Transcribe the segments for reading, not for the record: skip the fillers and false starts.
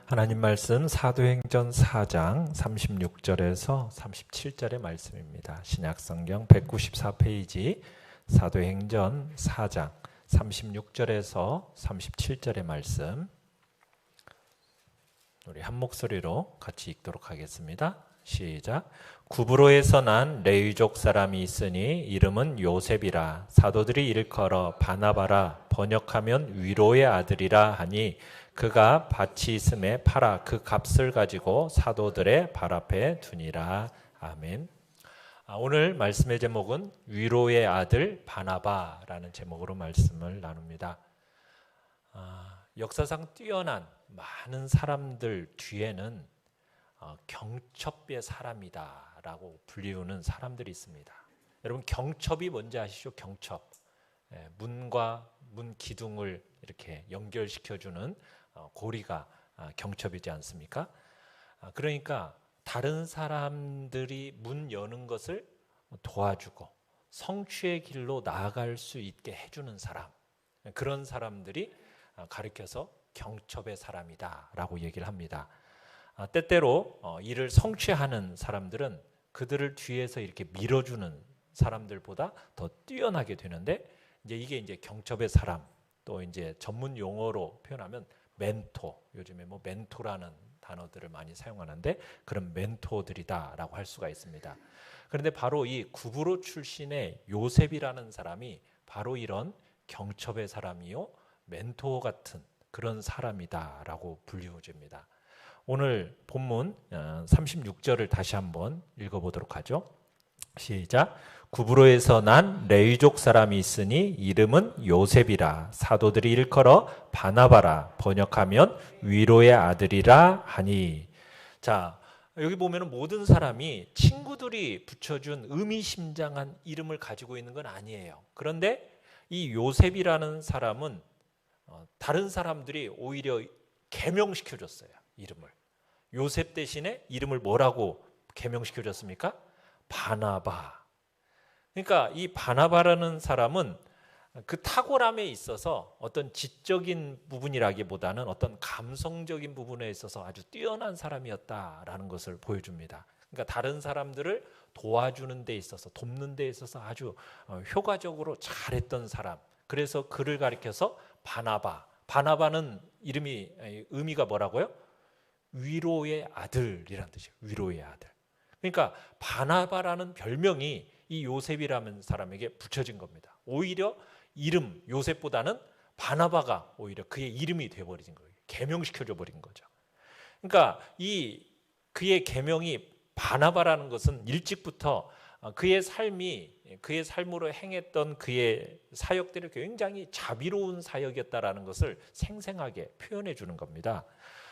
하나님 말씀 사도행전 4장 36절에서 37절의 말씀입니다. 신약성경 194페이지 사도행전 4장 36절에서 37절의 말씀, 우리 한 목소리로 같이 읽도록 하겠습니다. 시작. 구브로에서 난 레위족 사람이 있으니 이름은 요셉이라. 사도들이 일컬어 바나바라, 번역하면 위로의 아들이라 하니 그가 밭이 있음에 팔아 그 값을 가지고 사도들의 발 앞에 두니라. 아멘. 오늘 말씀의 제목은 위로의 아들 바나바라는 제목으로 말씀을 나눕니다. 역사상 뛰어난 많은 사람들 뒤에는 경첩의 사람이다 라고 불리우는 사람들이 있습니다. 여러분, 경첩이 뭔지 아시죠? 경첩. 문과 문 기둥을 이렇게 연결시켜주는 고리가 경첩이지 않습니까? 그러니까 다른 사람들이 문 여는 것을 도와주고 성취의 길로 나아갈 수 있게 해주는 사람, 그런 사람들이 가리켜서 경첩의 사람이다 라고 얘기를 합니다. 때때로 일을 성취하는 사람들은 그들을 뒤에서 이렇게 밀어주는 사람들보다 더 뛰어나게 되는데, 이게 이제 경첩의 사람, 또 이제 전문 용어로 표현하면 멘토, 요즘에 뭐 멘토라는 단어들을 많이 사용하는데 그런 멘토들이다라고 할 수가 있습니다. 그런데 바로 이 구브로 출신의 요셉이라는 사람이 바로 이런 경첩의 사람이요, 멘토 같은 그런 사람이다라고 불리워집니다. 오늘 본문 36절을 다시 한번 읽어보도록 하죠. 시작. 구브로에서 난 레위족 사람이 있으니 이름은 요셉이라. 사도들이 일컬어 바나바라, 번역하면 위로의 아들이라 하니. 자, 여기 보면 모든 사람이 친구들이 붙여준 의미심장한 이름을 가지고 있는 건 아니에요. 그런데 이 요셉이라는 사람은 다른 사람들이 오히려 개명시켜줬어요. 이름을. 요셉 대신에 이름을 뭐라고 개명시켜줬습니까? 바나바. 그러니까 이 바나바라는 사람은 그 탁월함에 있어서 어떤 지적인 부분이라기보다는 어떤 감성적인 부분에 있어서 아주 뛰어난 사람이었다라는 것을 보여줍니다. 그러니까 다른 사람들을 도와주는 데 있어서, 돕는 데 있어서 아주 효과적으로 잘했던 사람. 그래서 그를 가리켜서 바나바. 바나바는 의미가 뭐라고요? 위로의 아들이라는 뜻이에요. 위로의 아들. 그러니까 바나바라는 별명이 이 요셉이라는 사람에게 붙여진 겁니다. 오히려 이름 요셉보다는 바나바가 오히려 그의 이름이 되어버린 거예요. 개명시켜줘 버린 거죠. 그러니까 그의 개명이 바나바라는 것은 일찍부터 그의 삶으로 행했던 그의 사역들이 굉장히 자비로운 사역이었다라는 것을 생생하게 표현해 주는 겁니다.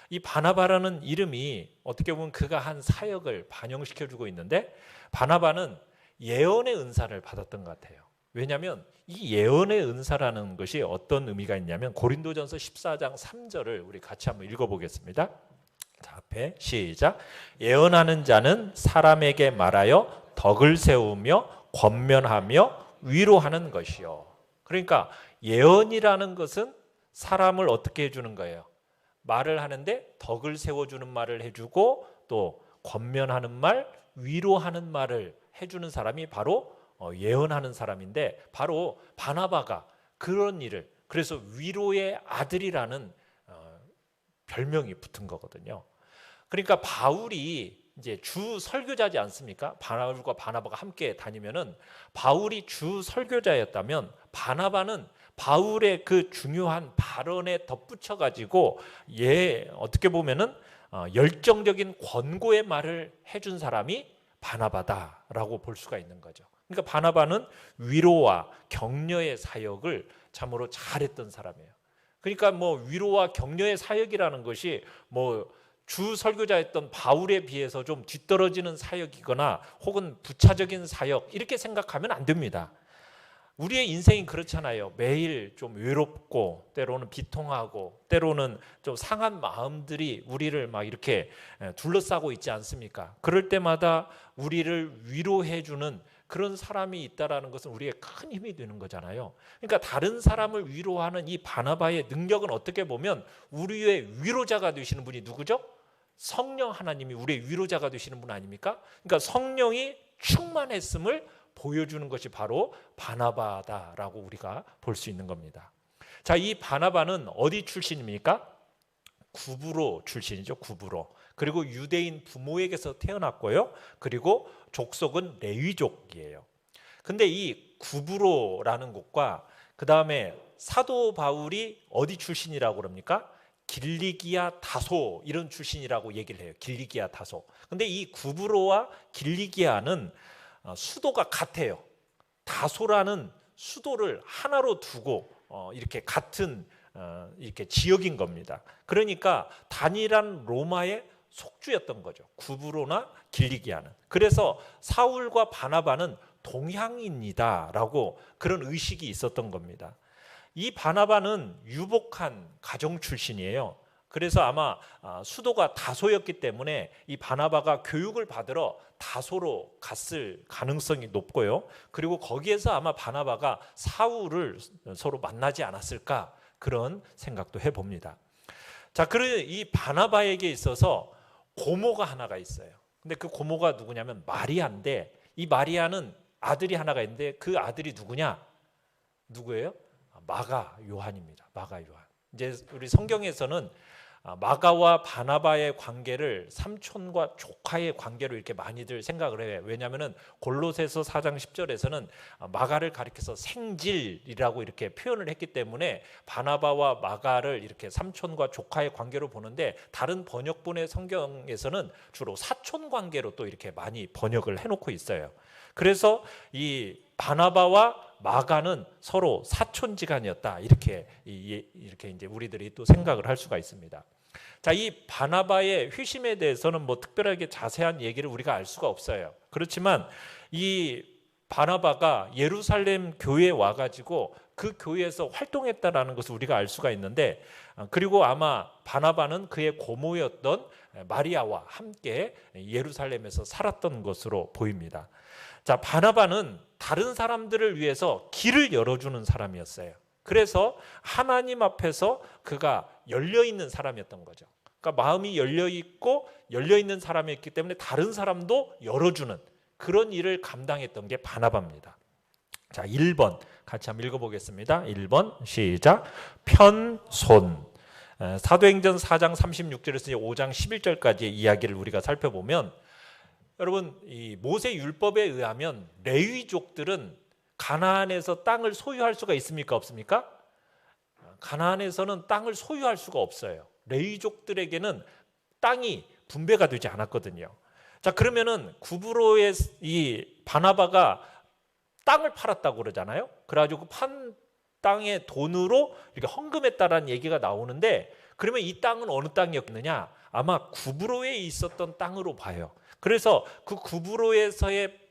이 바나바라는 이름이 어떻게 보면 그가 한 사역을 반영시켜주고 있는데, 바나바는 예언의 은사를 받았던 것 같아요. 왜냐하면 이 예언의 은사라는 것이 어떤 의미가 있냐면 고린도전서 14장 3절을 우리 같이 한번 읽어보겠습니다. 자, 앞에 시작. 예언하는 자는 사람에게 말하여 덕을 세우며 권면하며 위로하는 것이요. 그러니까 예언이라는 것은 사람을 어떻게 해주는 거예요? 말을 하는데 덕을 세워주는 말을 해주고, 또 권면하는 말, 위로하는 말을 해주는 사람이 바로 예언하는 사람인데, 바로 바나바가 그런 일을, 그래서 위로의 아들이라는 별명이 붙은 거거든요. 그러니까 바울이 이제 주 설교자지 않습니까? 바울과 바나바가 함께 다니면은 바울이 주 설교자였다면 바나바는 바울의 그 중요한 발언에 덧붙여 가지고 어떻게 보면은 열정적인 권고의 말을 해준 사람이 바나바다라고 볼 수가 있는 거죠. 그러니까 바나바는 위로와 격려의 사역을 참으로 잘했던 사람이에요. 그러니까 뭐 위로와 격려의 사역이라는 것이 뭐 주 설교자였던 바울에 비해서 좀 뒤떨어지는 사역이거나 혹은 부차적인 사역, 이렇게 생각하면 안 됩니다. 우리의 인생이 그렇잖아요. 매일 좀 외롭고, 때로는 비통하고, 때로는 좀 상한 마음들이 우리를 막 이렇게 둘러싸고 있지 않습니까? 그럴 때마다 우리를 위로해주는 그런 사람이 있다라는 것은 우리의 큰 힘이 되는 거잖아요. 그러니까 다른 사람을 위로하는 이 바나바의 능력은 어떻게 보면 우리의 위로자가 되시는 분이 누구죠? 성령 하나님이 우리의 위로자가 되시는 분 아닙니까? 그러니까 성령이 충만했음을 보여주는 것이 바로 바나바다라고 우리가 볼 수 있는 겁니다. 자, 이 바나바는 어디 출신입니까? 구브로 출신이죠. 구브로. 그리고 유대인 부모에게서 태어났고요. 그리고 족속은 레위족이에요. 근데 이 구브로라는 곳과 그 다음에 사도 바울이 어디 출신이라고 그럽니까? 길리기아 다소 이런 출신이라고 얘기를 해요. 길리기아 다소. 근데 이 구브로와 길리기아는 수도가 같아요. 다소라는 수도를 하나로 두고 이렇게 같은 이렇게 지역인 겁니다. 그러니까 단일한 로마의 속주였던 거죠. 구브로나 길리기아는. 그래서 사울과 바나바는 동향인이다라고 그런 의식이 있었던 겁니다. 이 바나바는 유복한 가정 출신이에요. 그래서 아마 수도가 다소였기 때문에 이 바나바가 교육을 받으러 다소로 갔을 가능성이 높고요. 그리고 거기에서 아마 바나바가 사울을 서로 만나지 않았을까 그런 생각도 해봅니다. 자, 그리고 이 바나바에게 있어서 고모가 하나가 있어요. 근데 그 고모가 누구냐면 마리아인데 이 마리아는 아들이 하나가 있는데 그 아들이 누구냐? 누구예요? 마가 요한입니다. 마가 요한. 이제 우리 성경에서는 마가와 바나바의 관계를 삼촌과 조카의 관계로 이렇게 많이들 생각을 해요. 왜냐하면 골로새서 4장 10절에서는 마가를 가리켜서 생질이라고 이렇게 표현을 했기 때문에 바나바와 마가를 이렇게 삼촌과 조카의 관계로 보는데 다른 번역본의 성경에서는 주로 사촌 관계로 또 이렇게 많이 번역을 해놓고 있어요. 그래서 이 바나바와 마가는 서로 사촌지간이었다 이렇게 이제 우리들이 또 생각을 할 수가 있습니다. 자, 이 바나바의 회심에 대해서는 뭐 특별하게 자세한 얘기를 우리가 알 수가 없어요. 그렇지만 이 바나바가 예루살렘 교회에 와가지고 그 교회에서 활동했다라는 것을 우리가 알 수가 있는데, 그리고 아마 바나바는 그의 고모였던 마리아와 함께 예루살렘에서 살았던 것으로 보입니다. 자, 바나바는 다른 사람들을 위해서 길을 열어주는 사람이었어요. 그래서 하나님 앞에서 그가 열려있는 사람이었던 거죠. 그러니까 마음이 열려있고 열려있는 사람이었기 때문에 다른 사람도 열어주는 그런 일을 감당했던 게 바나바입니다. 자, 1번 같이 한번 읽어보겠습니다. 1번 시작. 편손. 사도행전 4장 36절에서 5장 11절까지의 이야기를 우리가 살펴보면, 여러분, 이 모세 율법에 의하면 레위족들은 가나안에서 땅을 소유할 수가 있습니까? 없습니까? 가나안에서는 땅을 소유할 수가 없어요. 레위족들에게는 땅이 분배가 되지 않았거든요. 자, 그러면은 구브로의 이 바나바가 땅을 팔았다고 그러잖아요. 그래가지고 판 땅의 돈으로 이렇게 헌금했다라는 얘기가 나오는데, 그러면 이 땅은 어느 땅이었느냐? 아마 구브로에 있었던 땅으로 봐요. 그래서 그 구브로에서의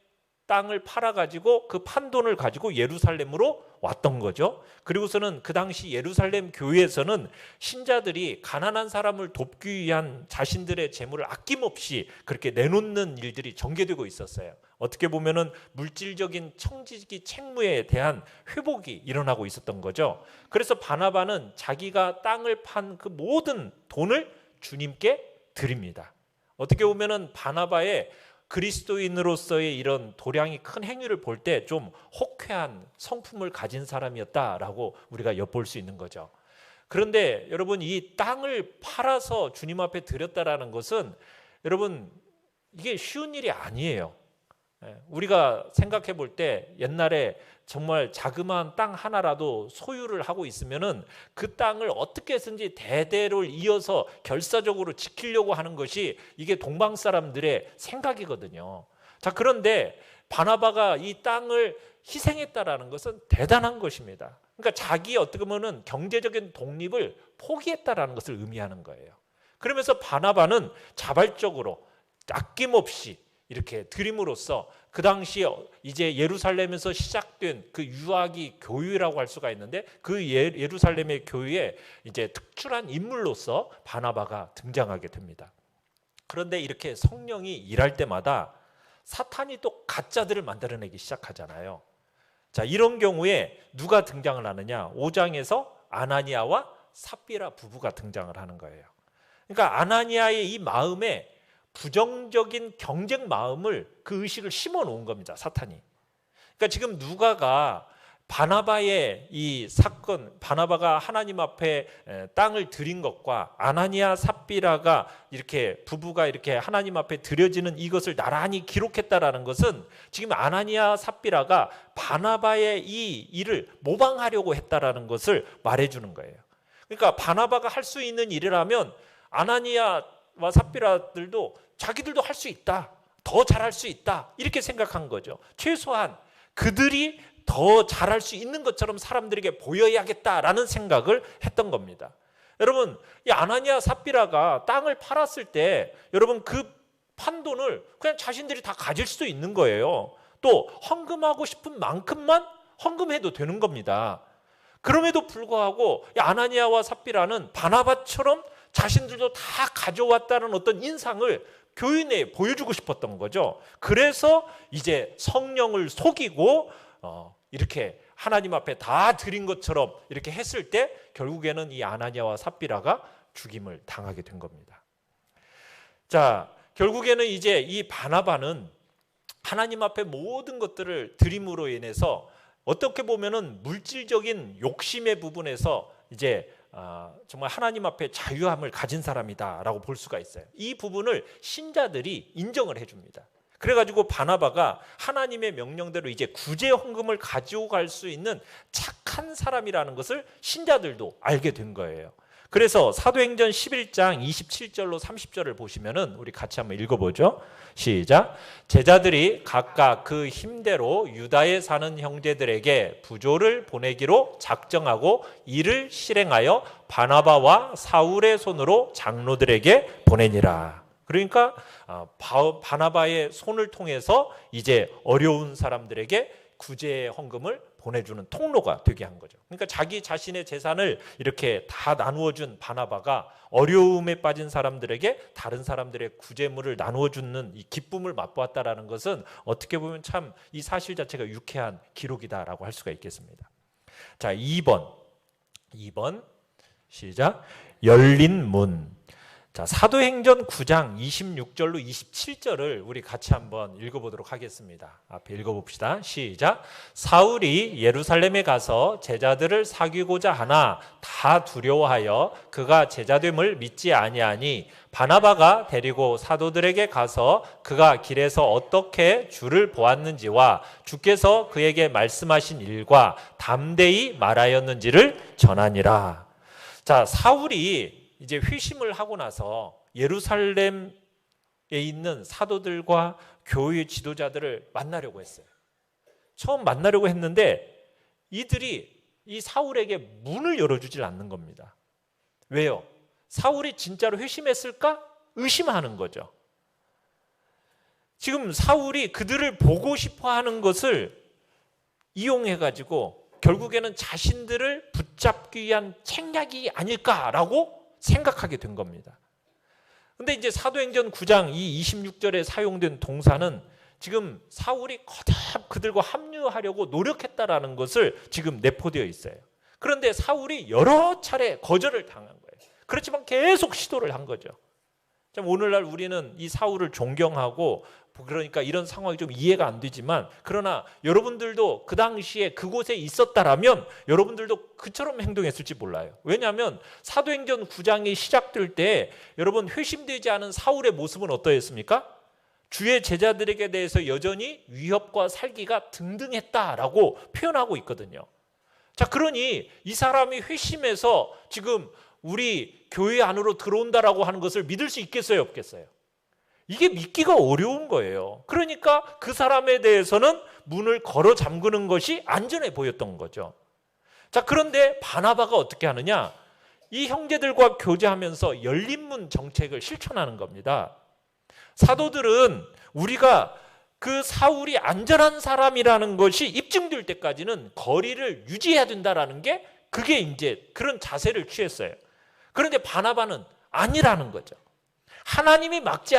땅을 팔아가지고 그 판돈을 가지고 예루살렘으로 왔던 거죠. 그리고서는 그 당시 예루살렘 교회에서는 신자들이 가난한 사람을 돕기 위한 자신들의 재물을 아낌없이 그렇게 내놓는 일들이 전개되고 있었어요. 어떻게 보면은 물질적인 청지기 책무에 대한 회복이 일어나고 있었던 거죠. 그래서 바나바는 자기가 땅을 판 그 모든 돈을 주님께 드립니다. 어떻게 보면은 바나바의 그리스도인으로서의 이런 도량이 큰 행위를 볼 때 좀 호쾌한 성품을 가진 사람이었다라고 우리가 엿볼 수 있는 거죠. 그런데 여러분, 이 땅을 팔아서 주님 앞에 드렸다라는 것은 여러분 이게 쉬운 일이 아니에요. 우리가 생각해 볼 때 옛날에 정말 자그마한 땅 하나라도 소유를 하고 있으면은 그 땅을 어떻게 해서든지 대대로 이어서 결사적으로 지키려고 하는 것이 이게 동방 사람들의 생각이거든요. 자, 그런데 바나바가 이 땅을 희생했다라는 것은 대단한 것입니다. 그러니까 자기 어떻게 보면은 경제적인 독립을 포기했다라는 것을 의미하는 거예요. 그러면서 바나바는 자발적으로 아낌없이 이렇게 드림으로써 그 당시에 이제 예루살렘에서 시작된 그 유아기 교회라고 할 수가 있는데, 그 예루살렘의 교회에 이제 특출한 인물로서 바나바가 등장하게 됩니다. 그런데 이렇게 성령이 일할 때마다 사탄이 또 가짜들을 만들어내기 시작하잖아요. 자, 이런 경우에 누가 등장을 하느냐? 5장에서 아나니아와 삽비라 부부가 등장을 하는 거예요. 그러니까 아나니아의 이 마음에 부정적인 경쟁 마음을, 그 의식을 심어 놓은 겁니다, 사탄이. 그러니까 지금 누가가 바나바의 이 사건, 바나바가 하나님 앞에 땅을 드린 것과 아나니아 삽비라가 이렇게 부부가 이렇게 하나님 앞에 드려지는 이것을 나란히 기록했다라는 것은 지금 아나니아 삽비라가 바나바의 이 일을 모방하려고 했다라는 것을 말해주는 거예요. 그러니까 바나바가 할 수 있는 일이라면 아나니아와 삽비라들도 자기들도 할 수 있다, 더 잘할 수 있다, 이렇게 생각한 거죠. 최소한 그들이 더 잘할 수 있는 것처럼 사람들에게 보여야겠다라는 생각을 했던 겁니다. 여러분, 이 아나니아 삽비라가 땅을 팔았을 때 여러분 그 판돈을 그냥 자신들이 다 가질 수도 있는 거예요. 또 헌금하고 싶은 만큼만 헌금해도 되는 겁니다. 그럼에도 불구하고 이 아나니아와 삽비라는 바나바처럼 자신들도 다 가져왔다는 어떤 인상을 교회 내에 보여주고 싶었던 거죠. 그래서 이제 성령을 속이고 이렇게 하나님 앞에 다 드린 것처럼 이렇게 했을 때 결국에는 이 아나니아와 삽비라가 죽임을 당하게 된 겁니다. 자, 결국에는 이제 이 바나바는 하나님 앞에 모든 것들을 드림으로 인해서 어떻게 보면은 물질적인 욕심의 부분에서 이제 정말 하나님 앞에 자유함을 가진 사람이다라고 볼 수가 있어요. 이 부분을 신자들이 인정을 해줍니다. 그래가지고 바나바가 하나님의 명령대로 이제 구제 헌금을 가지고 갈 수 있는 착한 사람이라는 것을 신자들도 알게 된 거예요. 그래서 사도행전 11장 27절로 30절을 보시면은 우리 같이 한번 읽어보죠. 시작. 제자들이 각각 그 힘대로 유다에 사는 형제들에게 부조를 보내기로 작정하고 이를 실행하여 바나바와 사울의 손으로 장로들에게 보내니라. 그러니까 바나바의 손을 통해서 이제 어려운 사람들에게 구제 헌금을 보내주는 통로가 되게 한 거죠. 그러니까 자기 자신의 재산을 이렇게 다 나누어준 바나바가 어려움에 빠진 사람들에게 다른 사람들의 구제물을 나누어주는 이 기쁨을 맛보았다라는 것은 어떻게 보면 참 이 사실 자체가 유쾌한 기록이다라고 할 수가 있겠습니다. 자, 2번 시작. 열린 문. 자, 사도행전 9장 26절로 27절을 우리 같이 한번 읽어보도록 하겠습니다. 앞에 읽어봅시다. 시작. 사울이 예루살렘에 가서 제자들을 사귀고자 하나 다 두려워하여 그가 제자됨을 믿지 아니하니 바나바가 데리고 사도들에게 가서 그가 길에서 어떻게 주를 보았는지와 주께서 그에게 말씀하신 일과 담대히 말하였는지를 전하니라. 자, 사울이 이제 회심을 하고 나서 예루살렘에 있는 사도들과 교회 지도자들을 만나려고 했어요. 처음 만나려고 했는데 이들이 이 사울에게 문을 열어주질 않는 겁니다. 왜요? 사울이 진짜로 회심했을까? 의심하는 거죠. 지금 사울이 그들을 보고 싶어 하는 것을 이용해가지고 결국에는 자신들을 붙잡기 위한 책략이 아닐까라고 생각하게 된 겁니다. 근데 이제 사도행전 9장 이 26절에 사용된 동사는 지금 사울이 거듭 그들과 합류하려고 노력했다라는 것을 지금 내포되어 있어요. 그런데 사울이 여러 차례 거절을 당한 거예요. 그렇지만 계속 시도를 한 거죠. 참 오늘날 우리는 이 사울을 존경하고 그러니까 이런 상황이 좀 이해가 안 되지만 그러나 여러분들도 그 당시에 그곳에 있었다라면 여러분들도 그처럼 행동했을지 몰라요. 왜냐하면 사도행전 9장이 시작될 때 여러분 회심되지 않은 사울의 모습은 어떠했습니까? 주의 제자들에게 대해서 여전히 위협과 살기가 등등했다라고 표현하고 있거든요. 자, 그러니 이 사람이 회심해서 지금 우리 교회 안으로 들어온다라고 하는 것을 믿을 수 있겠어요, 없겠어요? 이게 믿기가 어려운 거예요. 그러니까 그 사람에 대해서는 문을 걸어 잠그는 것이 안전해 보였던 거죠. 자, 그런데 바나바가 어떻게 하느냐? 이 형제들과 교제하면서 열린 문 정책을 실천하는 겁니다. 사도들은 우리가 그 사울이 안전한 사람이라는 것이 입증될 때까지는 거리를 유지해야 된다라는 게 그게 이제 그런 자세를 취했어요. 그런데 바나바는 아니라는 거죠. 하나님이 막지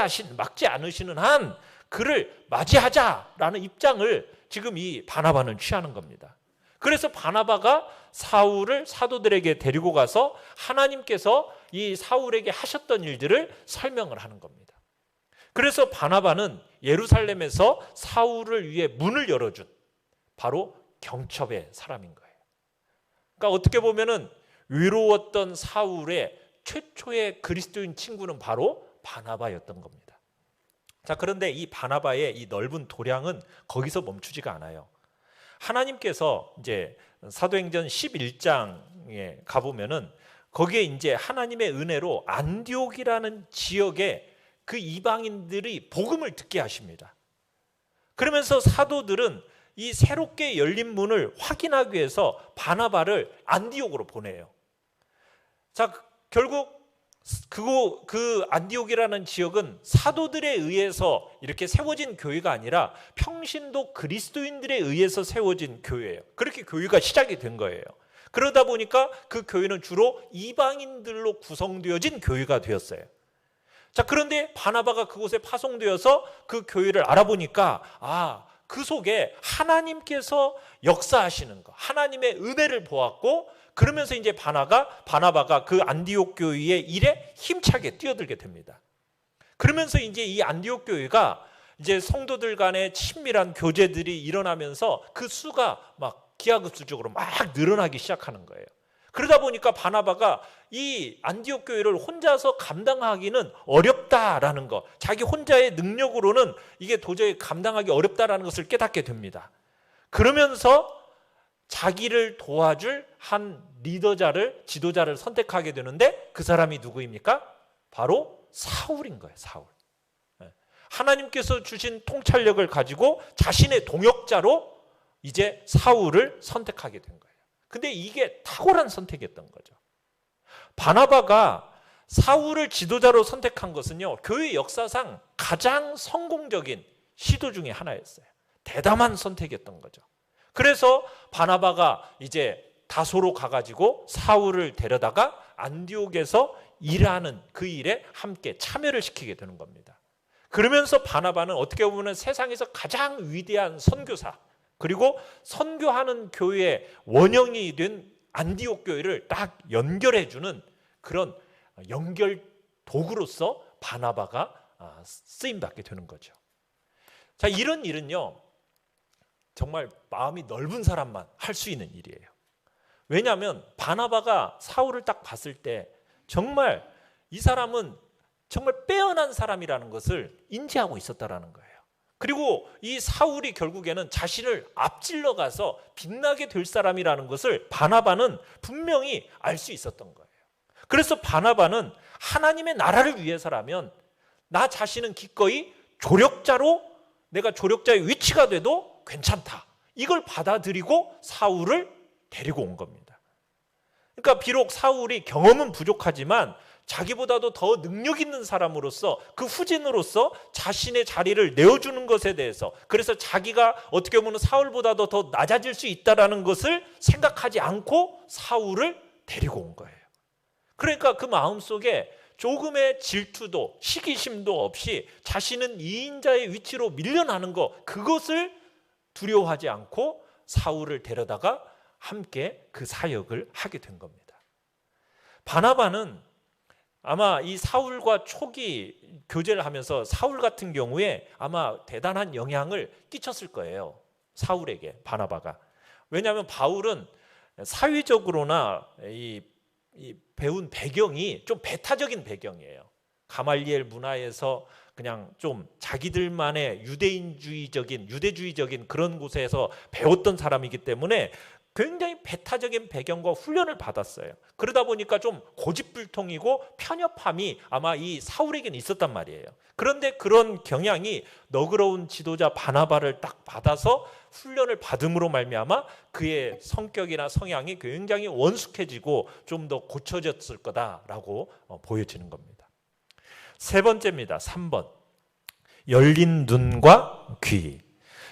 않으시는 한 그를 맞이하자라는 입장을 지금 이 바나바는 취하는 겁니다. 그래서 바나바가 사울을 사도들에게 데리고 가서 하나님께서 이 사울에게 하셨던 일들을 설명을 하는 겁니다. 그래서 바나바는 예루살렘에서 사울을 위해 문을 열어준 바로 경첩의 사람인 거예요. 그러니까 어떻게 보면은 외로웠던 사울의 최초의 그리스도인 친구는 바로 바나바였던 겁니다. 자, 그런데 이 바나바의 이 넓은 도량은 거기서 멈추지가 않아요. 하나님께서 이제 사도행전 11장에 가보면은 거기에 이제 하나님의 은혜로 안디옥이라는 지역에 그 이방인들이 복음을 듣게 하십니다. 그러면서 사도들은 이 새롭게 열린 문을 확인하기 위해서 바나바를 안디옥으로 보내요. 자, 결국 그 안디옥이라는 지역은 사도들에 의해서 이렇게 세워진 교회가 아니라 평신도 그리스도인들에 의해서 세워진 교회예요. 그렇게 교회가 시작이 된 거예요. 그러다 보니까 그 교회는 주로 이방인들로 구성되어진 교회가 되었어요. 자, 그런데 바나바가 그곳에 파송되어서 그 교회를 알아보니까 그 속에 하나님께서 역사하시는 거, 하나님의 은혜를 보았고, 그러면서 이제 바나바가 그 안디옥 교회의 일에 힘차게 뛰어들게 됩니다. 그러면서 이제 이 안디옥 교회가 이제 성도들 간의 친밀한 교제들이 일어나면서 그 수가 막 기하급수적으로 막 늘어나기 시작하는 거예요. 그러다 보니까 바나바가 이 안디옥 교회를 혼자서 감당하기는 어렵다라는 거, 자기 혼자의 능력으로는 이게 도저히 감당하기 어렵다라는 것을 깨닫게 됩니다. 그러면서 자기를 도와줄 한 리더자를, 지도자를 선택하게 되는데 그 사람이 누구입니까? 바로 사울인 거예요. 사울. 하나님께서 주신 통찰력을 가지고 자신의 동역자로 이제 사울을 선택하게 된 거예요. 근데 이게 탁월한 선택이었던 거죠. 바나바가 사울을 지도자로 선택한 것은요, 교회 역사상 가장 성공적인 시도 중에 하나였어요. 대담한 선택이었던 거죠. 그래서 바나바가 이제 다소로 가가지고 사울을 데려다가 안디옥에서 일하는 그 일에 함께 참여를 시키게 되는 겁니다. 그러면서 바나바는 어떻게 보면 세상에서 가장 위대한 선교사, 그리고 선교하는 교회의 원형이 된 안디옥 교회를 딱 연결해주는 그런 연결 도구로서 바나바가 쓰임받게 되는 거죠. 자, 이런 일은요, 정말 마음이 넓은 사람만 할 수 있는 일이에요. 왜냐하면 바나바가 사울을 딱 봤을 때 정말 이 사람은 정말 빼어난 사람이라는 것을 인지하고 있었다라는 거예요. 그리고 이 사울이 결국에는 자신을 앞질러 가서 빛나게 될 사람이라는 것을 바나바는 분명히 알 수 있었던 거예요. 그래서 바나바는 하나님의 나라를 위해서라면 나 자신은 기꺼이 조력자로, 내가 조력자의 위치가 돼도 괜찮다, 이걸 받아들이고 사울을 데리고 온 겁니다. 그러니까 비록 사울이 경험은 부족하지만 자기보다도 더 능력 있는 사람으로서, 그 후진으로서 자신의 자리를 내어주는 것에 대해서, 그래서 자기가 어떻게 보면 사울보다도 더 낮아질 수 있다는 것을 생각하지 않고 사울을 데리고 온 거예요. 그러니까 그 마음속에 조금의 질투도 시기심도 없이 자신은 이인자의 위치로 밀려나는 것, 그것을 두려워하지 않고 사울을 데려다가 함께 그 사역을 하게 된 겁니다. 바나바는 아마 이 사울과 초기 교제를 하면서 사울 같은 경우에 아마 대단한 영향을 끼쳤을 거예요. 사울에게, 바나바가. 왜냐하면 바울은 사회적으로나 이 배운 배경이 좀 배타적인 배경이에요. 가말리엘 문화에서 그냥 좀 자기들만의 유대주의적인 그런 곳에서 배웠던 사람이기 때문에 굉장히 배타적인 배경과 훈련을 받았어요. 그러다 보니까 좀 고집불통이고 편협함이 아마 이 사울에게는 있었단 말이에요. 그런데 그런 경향이 너그러운 지도자 바나바를 딱 받아서 훈련을 받음으로 말미암아 그의 성격이나 성향이 굉장히 원숙해지고 좀 더 고쳐졌을 거다라고 보여지는 겁니다. 세 번째입니다. 3번. 열린 눈과 귀.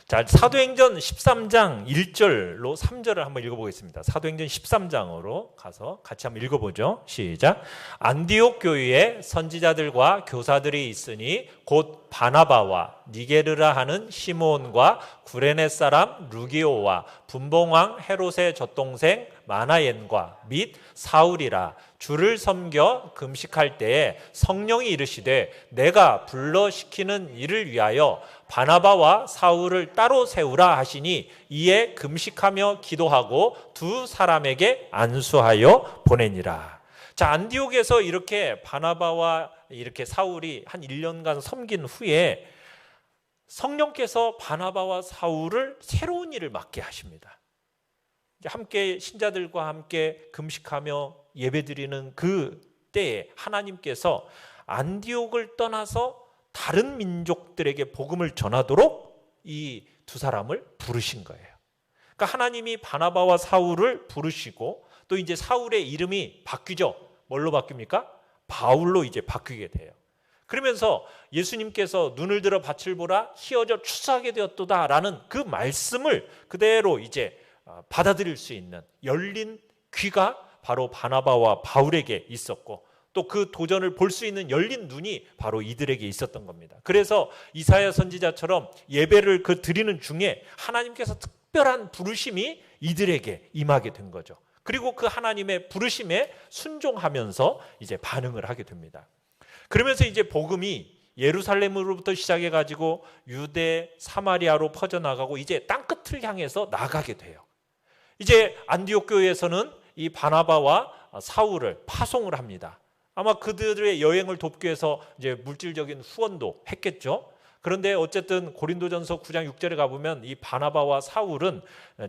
자, 사도행전 13장 1절로 3절을 한번 읽어보겠습니다. 사도행전 13장으로 가서 같이 한번 읽어보죠. 시작. 안디옥 교회에 선지자들과 교사들이 있으니 곧 바나바와 니게르라 하는 시므온과 구레네 사람 루기오와 분봉왕 헤롯의 젖동생 마나옌과 및 사울이라 주를 섬겨 금식할 때에 성령이 이르시되 내가 불러시키는 이를 위하여 바나바와 사울을 따로 세우라 하시니 이에 금식하며 기도하고 두 사람에게 안수하여 보내니라. 자, 안디옥에서 이렇게 바나바와 이렇게 사울이 한 1년간 섬긴 후에 성령께서 바나바와 사울을 새로운 일을 맡게 하십니다. 함께 신자들과 함께 금식하며 예배드리는 그 때에 하나님께서 안디옥을 떠나서 다른 민족들에게 복음을 전하도록 이 두 사람을 부르신 거예요. 그러니까 하나님이 바나바와 사울을 부르시고 또 이제 사울의 이름이 바뀌죠. 뭘로 바뀝니까? 바울로 이제 바뀌게 돼요. 그러면서 예수님께서 눈을 들어 밭을 보라 희어져 추수하게 되었도다라는 그 말씀을 그대로 이제 받아들일 수 있는 열린 귀가 바로 바나바와 바울에게 있었고 또 그 도전을 볼 수 있는 열린 눈이 바로 이들에게 있었던 겁니다. 그래서 이사야 선지자처럼 예배를 드리는 중에 하나님께서 특별한 부르심이 이들에게 임하게 된 거죠. 그리고 그 하나님의 부르심에 순종하면서 이제 반응을 하게 됩니다. 그러면서 이제 복음이 예루살렘으로부터 시작해 가지고 유대, 사마리아로 퍼져나가고 이제 땅끝을 향해서 나가게 돼요. 이제 안디옥 교회에서는 이 바나바와 사울을 파송을 합니다. 아마 그들의 여행을 돕기 위해서 이제 물질적인 후원도 했겠죠. 그런데 어쨌든 고린도전서 9장 6절에 가보면 이 바나바와 사울은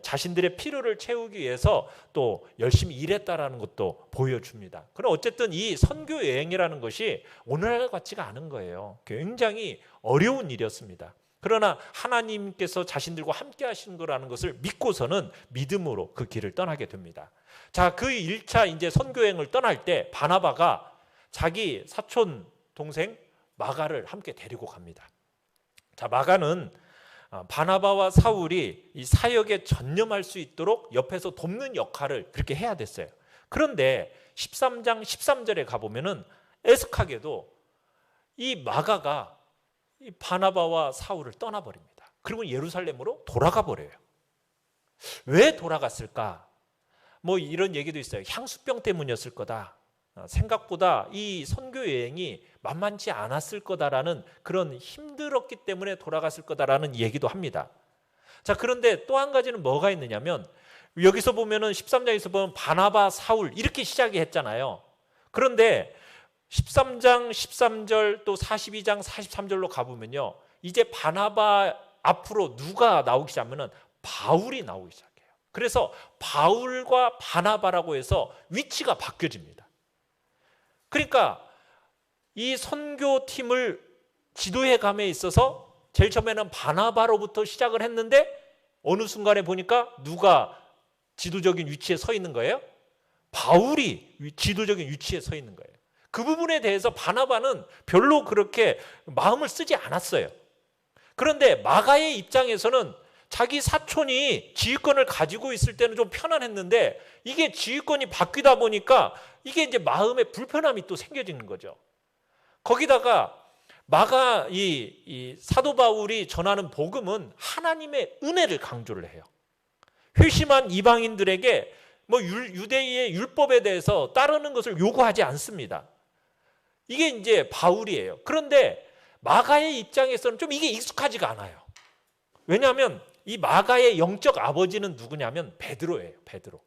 자신들의 필요를 채우기 위해서 또 열심히 일했다라는 것도 보여줍니다. 그럼 어쨌든 이 선교 여행이라는 것이 오늘날 같지가 않은 거예요. 굉장히 어려운 일이었습니다. 그러나 하나님께서 자신들과 함께 하신 거라는 것을 믿고서는 믿음으로 그 길을 떠나게 됩니다. 자, 그 1차 이제 선교 여행을 떠날 때 바나바가 자기 사촌 동생 마가를 함께 데리고 갑니다. 자, 마가는 바나바와 사울이 이 사역에 전념할 수 있도록 옆에서 돕는 역할을 그렇게 해야 됐어요. 그런데 13장 13절에 가보면은 애석하게도 이 마가가 이 바나바와 사울을 떠나버립니다. 그리고 예루살렘으로 돌아가 버려요. 왜 돌아갔을까? 뭐 이런 얘기도 있어요. 향수병 때문이었을 거다. 생각보다 이 선교 여행이 만만치 않았을 거다라는 그런 힘들었기 때문에 돌아갔을 거다라는 얘기도 합니다. 자, 그런데 또 한 가지는 뭐가 있느냐면 여기서 보면은 13장에서 보면 바나바, 사울 이렇게 시작이 했잖아요. 그런데 13장 13절 또 42장 43절로 가보면요. 이제 바나바 앞으로 누가 나오기 시작하면은 바울이 나오기 시작해요. 그래서 바울과 바나바라고 해서 위치가 바뀌어집니다. 그러니까 이 선교팀을 지도해 감에 있어서 제일 처음에는 바나바로부터 시작을 했는데 어느 순간에 보니까 누가 지도적인 위치에 서 있는 거예요? 바울이 지도적인 위치에 서 있는 거예요. 그 부분에 대해서 바나바는 별로 그렇게 마음을 쓰지 않았어요. 그런데 마가의 입장에서는 자기 사촌이 지휘권을 가지고 있을 때는 좀 편안했는데 이게 지휘권이 바뀌다 보니까 이게 이제 마음에 불편함이 또 생겨지는 거죠. 거기다가 마가 이 사도 바울이 전하는 복음은 하나님의 은혜를 강조를 해요. 회심한 이방인들에게 뭐 유대의 율법에 대해서 따르는 것을 요구하지 않습니다. 이게 이제 바울이에요. 그런데 마가의 입장에서는 좀 이게 익숙하지가 않아요. 왜냐하면 이 마가의 영적 아버지는 누구냐면 베드로예요. 베드로.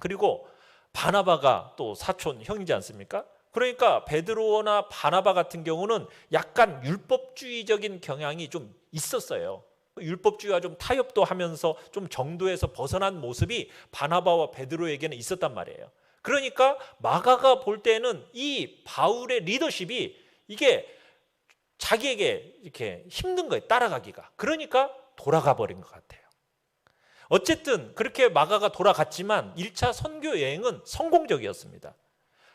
그리고 바나바가 또 사촌 형이지 않습니까? 그러니까 베드로나 바나바 같은 경우는 약간 율법주의적인 경향이 좀 있었어요. 율법주의와 좀 타협도 하면서 좀 정도에서 벗어난 모습이 바나바와 베드로에게는 있었단 말이에요. 그러니까 마가가 볼 때는 이 바울의 리더십이 이게 자기에게 이렇게 힘든 거예요. 따라가기가. 그러니까 돌아가 버린 것 같아요. 어쨌든 그렇게 마가가 돌아갔지만 1차 선교 여행은 성공적이었습니다.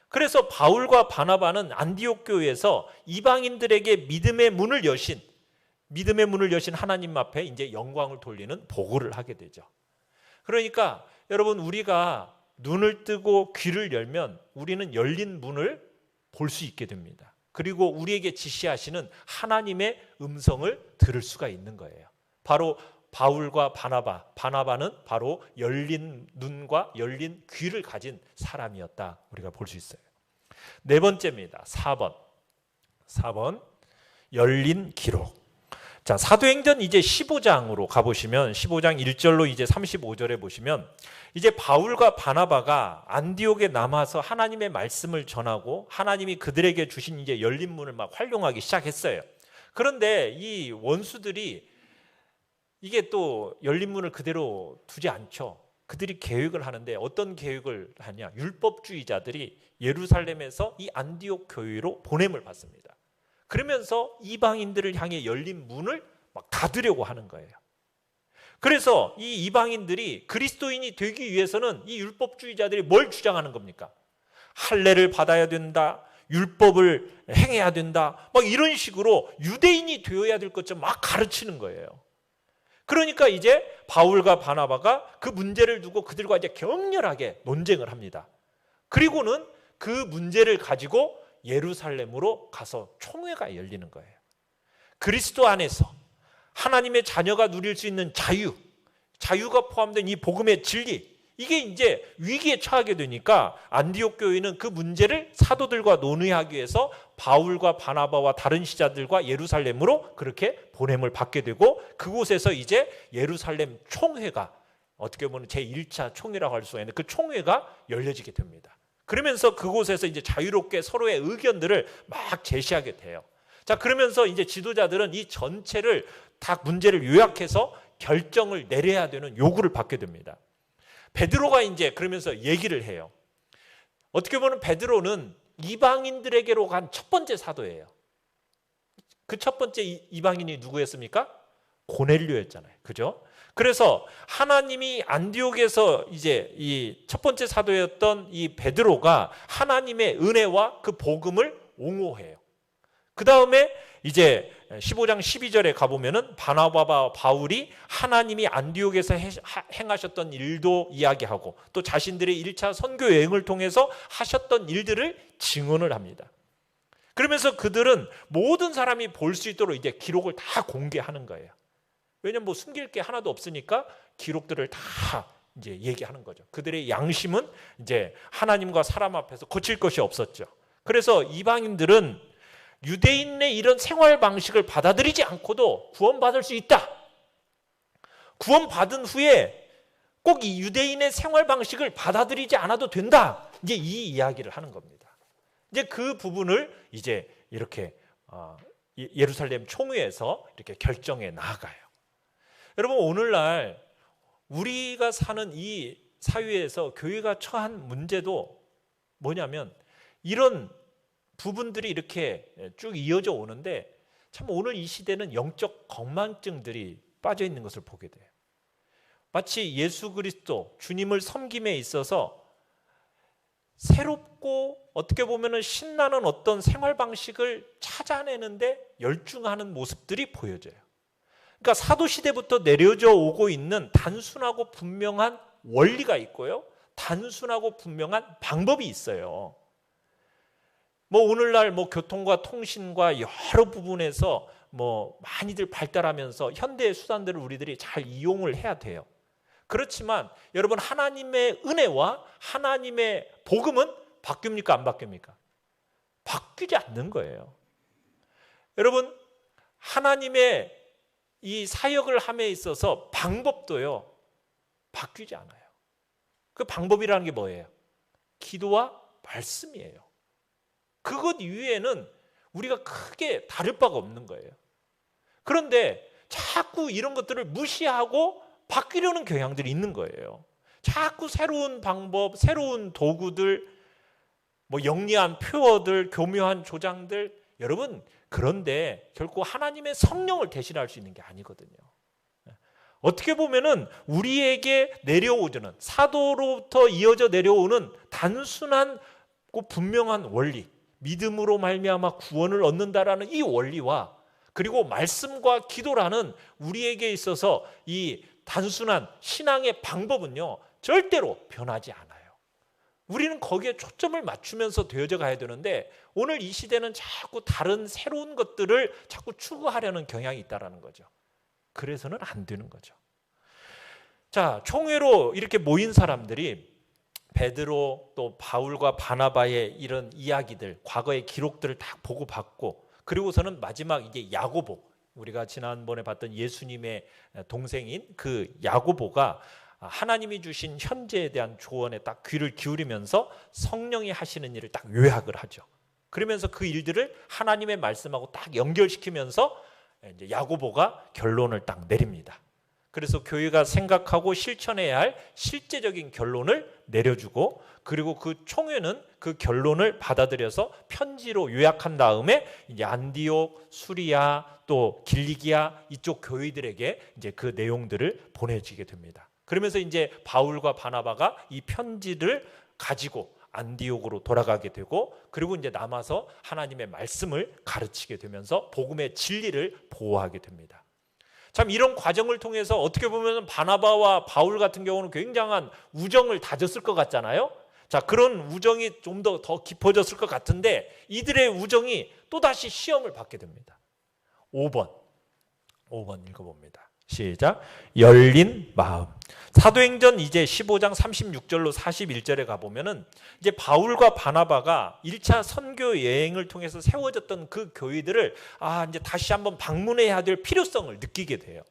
그래서 바울과 바나바는 안디옥 교회에서 이방인들에게 믿음의 문을 여신 하나님 앞에 이제 영광을 돌리는 보고를 하게 되죠. 그러니까 여러분 우리가 눈을 뜨고 귀를 열면 우리는 열린 문을 볼 수 있게 됩니다. 그리고 우리에게 지시하시는 하나님의 음성을 들을 수가 있는 거예요. 바로 바울과 바나바는 바로 열린 눈과 열린 귀를 가진 사람이었다, 우리가 볼 수 있어요. 네 번째입니다. 4번 열린 기록. 자, 사도행전 이제 15장으로 가보시면 15장 1절로 이제 35절에 보시면 이제 바울과 바나바가 안디옥에 남아서 하나님의 말씀을 전하고 하나님이 그들에게 주신 이제 열린 문을 막 활용하기 시작했어요. 그런데 이 원수들이 이게 또 열린 문을 그대로 두지 않죠. 그들이 계획을 하는데 어떤 계획을 하냐? 율법주의자들이 예루살렘에서 이 안디옥 교회로 보냄을 받습니다. 그러면서 이방인들을 향해 열린 문을 막 닫으려고 하는 거예요. 그래서 이 이방인들이 그리스도인이 되기 위해서는 이 율법주의자들이 뭘 주장하는 겁니까? 할례를 받아야 된다, 율법을 행해야 된다, 막 이런 식으로 유대인이 되어야 될 것처럼 막 가르치는 거예요. 그러니까 이제 바울과 바나바가 그 문제를 두고 그들과 이제 격렬하게 논쟁을 합니다. 그리고는 그 문제를 가지고 예루살렘으로 가서 총회가 열리는 거예요. 그리스도 안에서 하나님의 자녀가 누릴 수 있는 자유가 포함된 이 복음의 진리, 이게 이제 위기에 처하게 되니까 안디옥 교회는 그 문제를 사도들과 논의하기 위해서 바울과 바나바와 다른 시자들과 예루살렘으로 그렇게 보냄을 받게 되고, 그곳에서 이제 예루살렘 총회가, 어떻게 보면 제1차 총회라고 할 수가 있는데, 그 총회가 열려지게 됩니다. 그러면서 그곳에서 이제 자유롭게 서로의 의견들을 막 제시하게 돼요. 자, 그러면서 이제 지도자들은 이 전체를 다 문제를 요약해서 결정을 내려야 되는 요구를 받게 됩니다. 베드로가 이제 그러면서 얘기를 해요. 어떻게 보면 베드로는 이방인들에게로 간 첫 번째 사도예요. 그 첫 번째 이방인이 누구였습니까? 고넬료였잖아요. 그죠? 그래서 하나님이 안디옥에서 이제 이 첫 번째 사도였던 이 베드로가 하나님의 은혜와 그 복음을 옹호해요. 그 다음에 이제 15장 12절에 가보면은 바나바와 바울이 하나님이 안디옥에서 행하셨던 일도 이야기하고 또 자신들의 1차 선교 여행을 통해서 하셨던 일들을 증언을 합니다. 그러면서 그들은 모든 사람이 볼 수 있도록 이제 기록을 다 공개하는 거예요. 왜냐면 뭐 숨길 게 하나도 없으니까 기록들을 다 이제 얘기하는 거죠. 그들의 양심은 이제 하나님과 사람 앞에서 거칠 것이 없었죠. 그래서 이방인들은 유대인의 이런 생활 방식을 받아들이지 않고도 구원받을 수 있다. 구원받은 후에 꼭 이 유대인의 생활 방식을 받아들이지 않아도 된다. 이제 이 이야기를 하는 겁니다. 이제 그 부분을 이제 이렇게 예루살렘 총회에서 이렇게 결정해 나가요. 여러분, 오늘날 우리가 사는 이 사회에서 교회가 처한 문제도 뭐냐면 이런 부분들이 이렇게 쭉 이어져 오는데, 참 오늘 이 시대는 영적 건망증들이 빠져 있는 것을 보게 돼요. 마치 예수 그리스도 주님을 섬김에 있어서 새롭고 어떻게 보면 신나는 어떤 생활 방식을 찾아내는데 열중하는 모습들이 보여져요. 그러니까 사도 시대부터 내려져 오고 있는 단순하고 분명한 원리가 있고요, 단순하고 분명한 방법이 있어요. 뭐 오늘날 뭐 교통과 통신과 여러 부분에서 뭐 많이들 발달하면서 현대의 수단들을 우리들이 잘 이용을 해야 돼요. 그렇지만 여러분, 하나님의 은혜와 하나님의 복음은 바뀝니까? 안 바뀝니까? 바뀌지 않는 거예요. 여러분, 하나님의 이 사역을 함에 있어서 방법도요, 바뀌지 않아요. 그 방법이라는 게 뭐예요? 기도와 말씀이에요. 그것 이외에는 우리가 크게 다를 바가 없는 거예요. 그런데 자꾸 이런 것들을 무시하고 바뀌려는 경향들이 있는 거예요. 자꾸 새로운 방법, 새로운 도구들, 뭐 영리한 표어들, 교묘한 조장들, 여러분, 그런데 결코 하나님의 성령을 대신할 수 있는 게 아니거든요. 어떻게 보면은 우리에게 내려오는, 사도로부터 이어져 내려오는 단순한 분명한 원리, 믿음으로 말미암아 구원을 얻는다라는 이 원리와, 그리고 말씀과 기도라는 우리에게 있어서 이 단순한 신앙의 방법은요, 절대로 변하지 않아요. 우리는 거기에 초점을 맞추면서 되어져 가야 되는데 오늘 이 시대는 자꾸 다른 새로운 것들을 자꾸 추구하려는 경향이 있다는 거죠. 그래서는 안 되는 거죠. 자, 총회로 이렇게 모인 사람들이 베드로 또 바울과 바나바의 이런 이야기들, 과거의 기록들을 딱 보고받고, 그리고서는 마지막 이제 야고보, 우리가 지난번에 봤던 예수님의 동생인 그 야고보가 하나님이 주신 현재에 대한 조언에 딱 귀를 기울이면서 성령이 하시는 일을 딱 요약을 하죠. 그러면서 그 일들을 하나님의 말씀하고 딱 연결시키면서 이제 야고보가 결론을 딱 내립니다. 그래서 교회가 생각하고 실천해야 할 실제적인 결론을 내려주고, 그리고 그 총회는 그 결론을 받아들여서 편지로 요약한 다음에 이제 안디옥, 수리아, 또 길리기아 이쪽 교회들에게 이제 그 내용들을 보내지게 됩니다. 그러면서 이제 바울과 바나바가 이 편지를 가지고 안디옥으로 돌아가게 되고, 그리고 이제 남아서 하나님의 말씀을 가르치게 되면서 복음의 진리를 보호하게 됩니다. 참 이런 과정을 통해서 어떻게 보면 바나바와 바울 같은 경우는 굉장한 우정을 다졌을 것 같잖아요. 자, 그런 우정이 좀 더 깊어졌을 것 같은데 이들의 우정이 또다시 시험을 받게 됩니다. 5번 읽어봅니다. 시작. 열린 마음. 사도행전 이제 15장 36절로 41절에 가보면은 이제 바울과 바나바가 1차 선교 여행을 통해서 세워졌던 그 교회들을 이제 다시 한번 방문해야 될 필요성을 느끼게 돼요.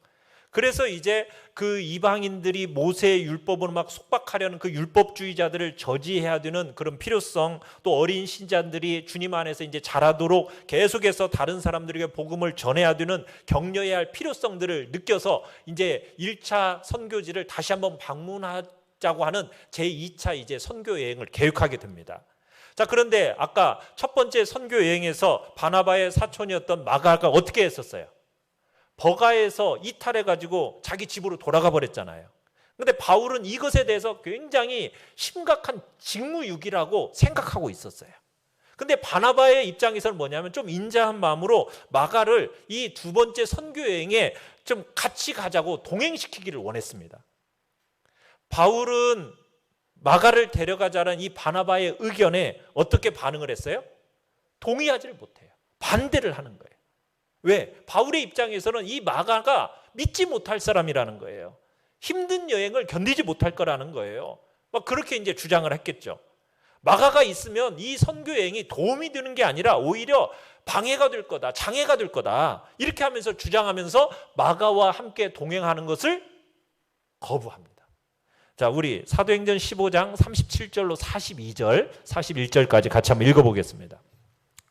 그래서 이제 그 이방인들이 모세의 율법으로 막 속박하려는 그 율법주의자들을 저지해야 되는 그런 필요성, 또 어린 신자들이 주님 안에서 이제 자라도록 계속해서 다른 사람들에게 복음을 전해야 되는 격려해야 할 필요성들을 느껴서 이제 1차 선교지를 다시 한번 방문하자고 하는 제2차 이제 선교 여행을 계획하게 됩니다. 자, 그런데 아까 첫 번째 선교 여행에서 바나바의 사촌이었던 마가가 어떻게 했었어요? 버가에서 이탈해가지고 자기 집으로 돌아가 버렸잖아요. 그런데 바울은 이것에 대해서 굉장히 심각한 직무유기라고 생각하고 있었어요. 근데 바나바의 입장에서는 뭐냐면 좀 인자한 마음으로 마가를 이 두 번째 선교 여행에 좀 같이 가자고 동행시키기를 원했습니다. 바울은 마가를 데려가자는 이 바나바의 의견에 어떻게 반응을 했어요? 동의하지를 못해요. 반대를 하는 거예요. 왜? 바울의 입장에서는 이 마가가 믿지 못할 사람이라는 거예요. 힘든 여행을 견디지 못할 거라는 거예요. 막 그렇게 이제 주장을 했겠죠. 마가가 있으면 이 선교 여행이 도움이 되는 게 아니라 오히려 방해가 될 거다, 장애가 될 거다, 이렇게 하면서 주장하면서 마가와 함께 동행하는 것을 거부합니다. 자, 우리 사도행전 15장 37절로 42절, 41절까지 같이 한번 읽어보겠습니다.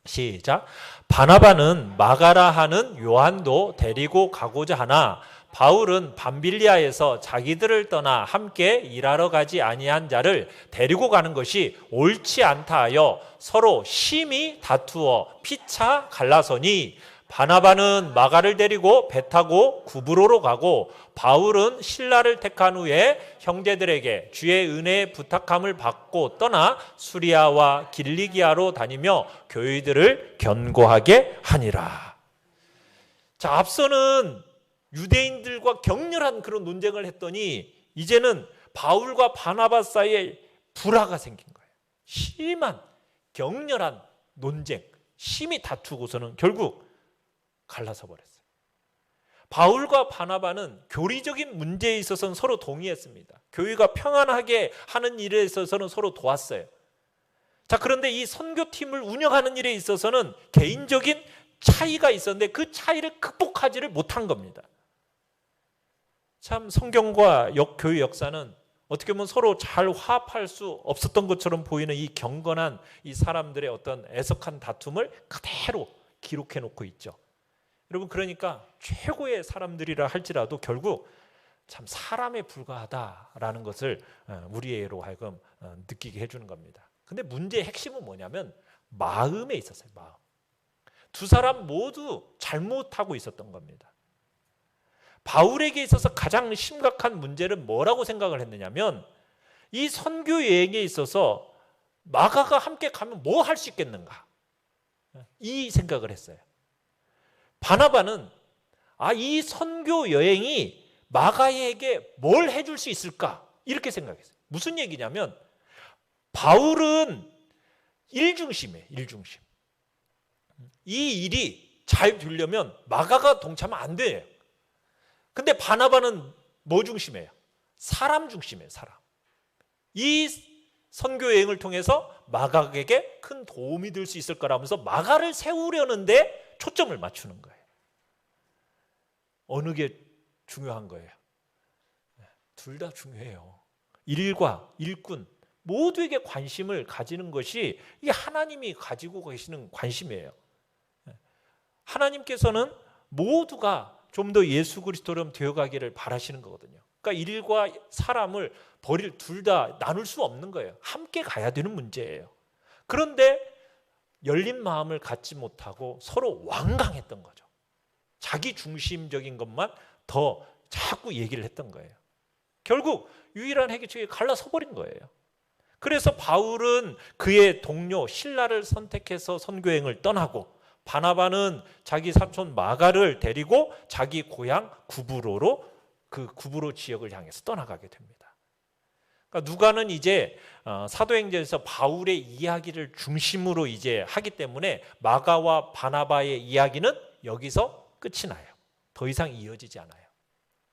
시작. 바나바는 마가라 하는 요한도 데리고 가고자 하나 바울은 밤빌리아에서 자기들을 떠나 함께 일하러 가지 아니한 자를 데리고 가는 것이 옳지 않다 하여 서로 심히 다투어 피차 갈라서니 바나바는 마가를 데리고 배 타고 구브로로 가고 바울은 실라를 택한 후에 형제들에게 주의 은혜의 부탁함을 받고 떠나 수리아와 길리기아로 다니며 교회들을 견고하게 하니라. 자, 앞서는 유대인들과 격렬한 그런 논쟁을 했더니 이제는 바울과 바나바 사이에 불화가 생긴 거예요. 심한 격렬한 논쟁, 심히 다투고서는 결국 갈라서 버렸어요. 바울과 바나바는 교리적인 문제에 있어서는 서로 동의했습니다. 교회가 평안하게 하는 일에 있어서는 서로 도왔어요. 자, 그런데 이 선교팀을 운영하는 일에 있어서는 개인적인 차이가 있었는데 그 차이를 극복하지를 못한 겁니다. 참 성경과 교회 역사는 어떻게 보면 서로 잘 화합할 수 없었던 것처럼 보이는 이 경건한 이 사람들의 어떤 애석한 다툼을 그대로 기록해 놓고 있죠. 여러분, 그러니까 최고의 사람들이라 할지라도 결국 참 사람에 불과하다라는 것을 우리로 하여금 느끼게 해주는 겁니다. 근데 문제의 핵심은 뭐냐면 마음에 있었어요. 마음. 두 사람 모두 잘못하고 있었던 겁니다. 바울에게 있어서 가장 심각한 문제는 뭐라고 생각을 했느냐면 이 선교 여행에 있어서 마가가 함께 가면 뭐 할 수 있겠는가, 이 생각을 했어요. 바나바는 이 선교 여행이 마가에게 뭘 해줄 수 있을까, 이렇게 생각했어요. 무슨 얘기냐면 바울은 일중심이에요. 일중심. 이 일이 잘 되려면 마가가 동참하면 안 돼요. 근데 바나바는 뭐 중심이에요? 사람 중심이에요. 사람. 이 선교 여행을 통해서 마가에게 큰 도움이 될 수 있을 거라면서 마가를 세우려는데 초점을 맞추는 거예요. 어느 게 중요한 거예요? 둘 다 중요해요. 일과 일꾼 모두에게 관심을 가지는 것이 이게 하나님이 가지고 계시는 관심이에요. 하나님께서는 모두가 좀 더 예수 그리스도처럼 되어가기를 바라시는 거거든요. 그러니까 일과 사람을 둘 다 나눌 수 없는 거예요. 함께 가야 되는 문제예요. 그런데 열린 마음을 갖지 못하고 서로 완강했던 거죠. 자기 중심적인 것만 더 자꾸 얘기를 했던 거예요. 결국 유일한 해결책이 갈라서 버린 거예요. 그래서 바울은 그의 동료 실라를 선택해서 선교행을 떠나고 바나바는 자기 사촌 마가를 데리고 자기 고향 구브로로 그 구브로 지역을 향해서 떠나가게 됩니다. 그러니까 누가는 이제 사도행전에서 바울의 이야기를 중심으로 이제 하기 때문에 마가와 바나바의 이야기는 여기서 끝이 나요. 더 이상 이어지지 않아요.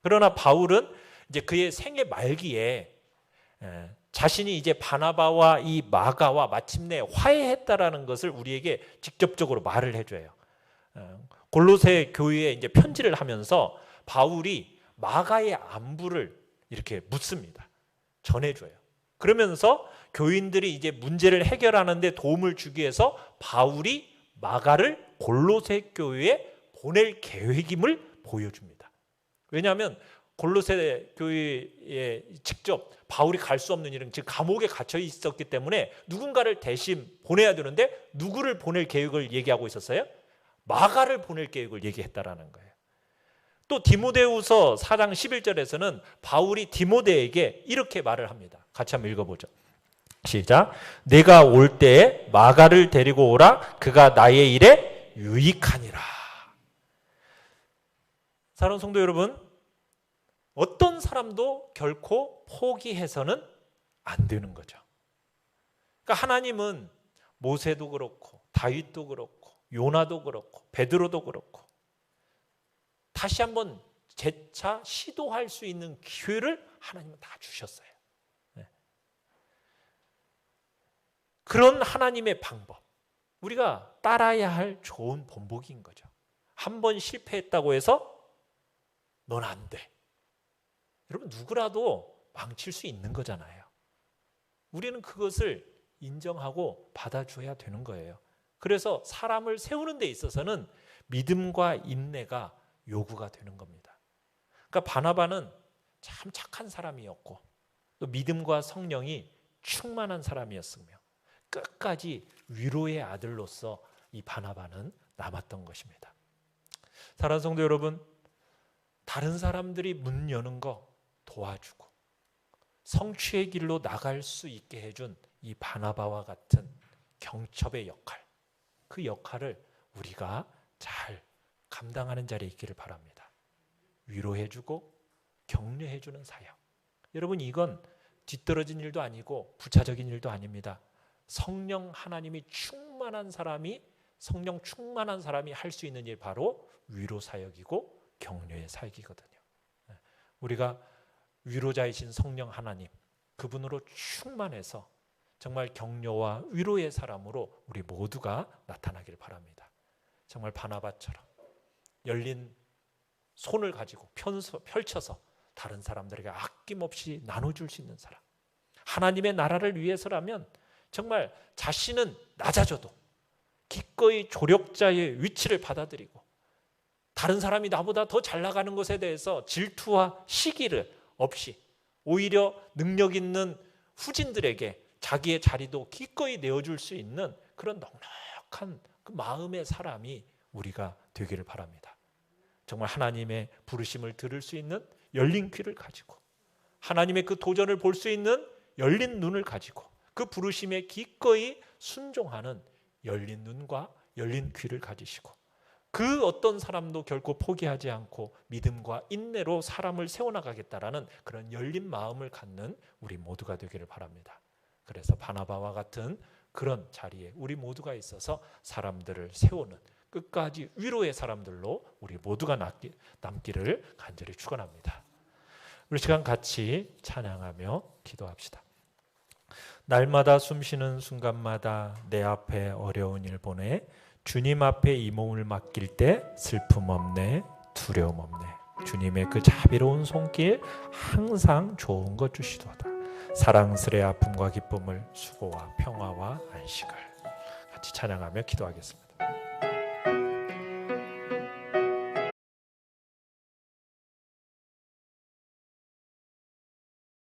그러나 바울은 이제 그의 생애 말기에 자신이 이제 바나바와 이 마가와 마침내 화해했다라는 것을 우리에게 직접적으로 말을 해줘요. 골로새 교회에 이제 편지를 하면서 바울이 마가의 안부를 이렇게 묻습니다. 전해줘요. 그러면서 교인들이 이제 문제를 해결하는데 도움을 주기 위해서 바울이 마가를 골로새 교회에 보낼 계획임을 보여줍니다. 왜냐하면 골로새 교회에 직접 바울이 갈 수 없는 일은 즉 감옥에 갇혀 있었기 때문에 누군가를 대신 보내야 되는데 누구를 보낼 계획을 얘기하고 있었어요? 마가를 보낼 계획을 얘기했다라는 거예요. 또 디모데후서 4장 11절에서는 바울이 디모데에게 이렇게 말을 합니다. 같이 한번 읽어보죠. 시작. 내가 올 때에 마가를 데리고 오라. 그가 나의 일에 유익하니라. 사랑하는 성도 여러분, 어떤 사람도 결코 포기해서는 안 되는 거죠. 그러니까 하나님은 모세도 그렇고 다윗도 그렇고 요나도 그렇고 베드로도 그렇고 다시 한번 재차 시도할 수 있는 기회를 하나님은 다 주셨어요. 그런 하나님의 방법, 우리가 따라야 할 좋은 본보기인 거죠. 한 번 실패했다고 해서 넌 안 돼. 여러분 누구라도 망칠 수 있는 거잖아요. 우리는 그것을 인정하고 받아줘야 되는 거예요. 그래서 사람을 세우는 데 있어서는 믿음과 인내가 요구가 되는 겁니다. 그러니까 바나바는 참 착한 사람이었고 또 믿음과 성령이 충만한 사람이었으며 끝까지 위로의 아들로서 이 바나바는 남았던 것입니다. 사랑하는 성도 여러분, 다른 사람들이 문 여는 거 도와주고 성취의 길로 나갈 수 있게 해준 이 바나바와 같은 경첩의 역할, 그 역할을 우리가 잘 감당하는 자리에 있기를 바랍니다. 위로해주고 격려해주는 사역. 여러분 이건 뒤떨어진 일도 아니고 부차적인 일도 아닙니다. 성령 하나님이 충만한 사람이 성령 충만한 사람이 할 수 있는 일 바로 위로 사역이고 격려의 사역이거든요. 우리가 위로자이신 성령 하나님 그분으로 충만해서 정말 격려와 위로의 사람으로 우리 모두가 나타나길 바랍니다. 정말 바나바처럼 열린 손을 가지고 펼쳐서 다른 사람들에게 아낌없이 나눠줄 수 있는 사람. 하나님의 나라를 위해서라면 정말 자신은 낮아져도 기꺼이 조력자의 위치를 받아들이고 다른 사람이 나보다 더 잘 나가는 것에 대해서 질투와 시기를 없이 오히려 능력 있는 후진들에게 자기의 자리도 기꺼이 내어줄 수 있는 그런 넉넉한 그 마음의 사람이 우리가 되기를 바랍니다. 정말 하나님의 부르심을 들을 수 있는 열린 귀를 가지고 하나님의 그 도전을 볼 수 있는 열린 눈을 가지고 그 부르심에 기꺼이 순종하는 열린 눈과 열린 귀를 가지시고 그 어떤 사람도 결코 포기하지 않고 믿음과 인내로 사람을 세워나가겠다라는 그런 열린 마음을 갖는 우리 모두가 되기를 바랍니다. 그래서 바나바와 같은 그런 자리에 우리 모두가 있어서 사람들을 세우는 끝까지 위로의 사람들로 우리 모두가 남기를 간절히 축원합니다. 우리 시간 같이 찬양하며 기도합시다. 날마다 숨쉬는 순간마다 내 앞에 어려운 일 보내 주님 앞에 이 몸을 맡길 때 슬픔 없네, 두려움 없네. 주님의 그 자비로운 손길 항상 좋은 것 주시도다. 사랑스레 아픔과 기쁨을, 수고와 평화와 안식을 같이 찬양하며 기도하겠습니다.